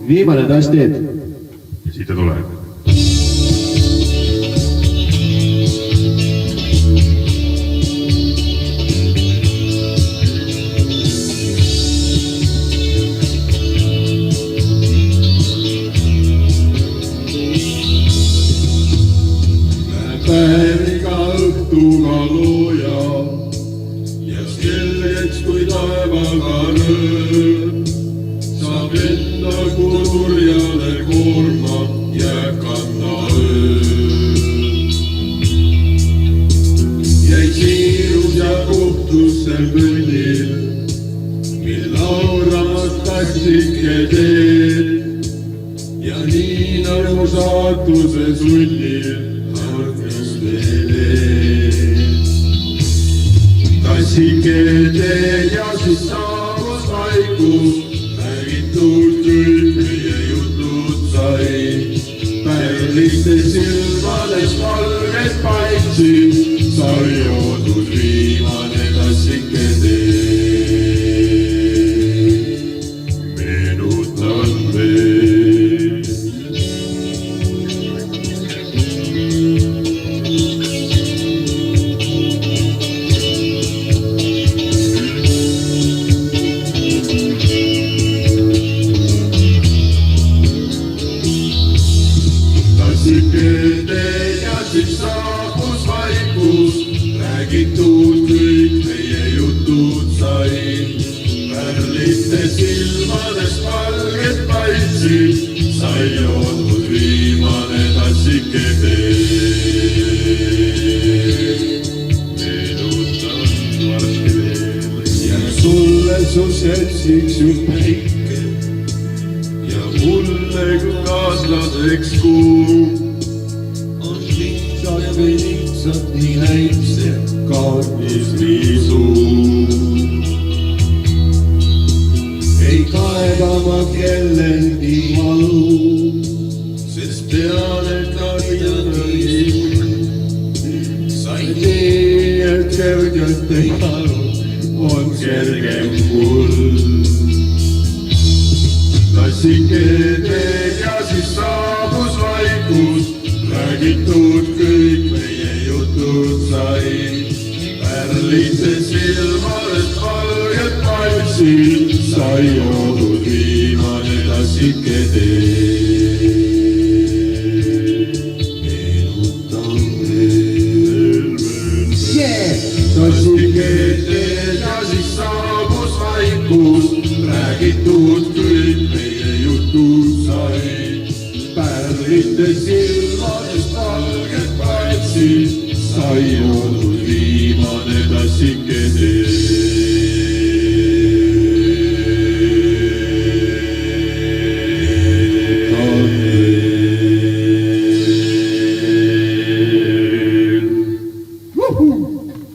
Viimane tass teed. Ja siit ta tuleb. Päeviga õhtuga looja ja selgeks kui taevaga rööb, saab enda kurjale koorma jääb kanna ööb. Jäi siirus ja kohtus sel kõnnil, mil lauramas tassike teed ja nii nagu saatuse sunnil tassike teed ja siis saabus vaikus, räägitud kõik meie jutud sai. Pärliste silmades valged paitsid, sai joodud viimane tassike teed. Meenutan veel. Ja siis saabus vaikus, räägitud kõik meie jutud sai. Pärliste silmades valged paitsid, sai joodud viimane tassike teed. Meenutan varsti veel. Jääb sulle su seltsiks just päike ja mulle kaaslaseks kuu. Või lihtsalt nii näitse kaunis viisu. Ei kaeba ma kellelgi valu, sest tean, et naised sain nii, et kergelt ei aru, on kergem mul. Tassike teed ja siis saabus vaikus, räägitud kõik meie jutud sai. Pärliste silmadest valged paitsid, sai joodud viimane tassike teed. Meenutan veel. Tassike teed ja siis saabus vaikus, räägitud kõik meie jutud sai. Pärlite silmadest valged paitsid, sai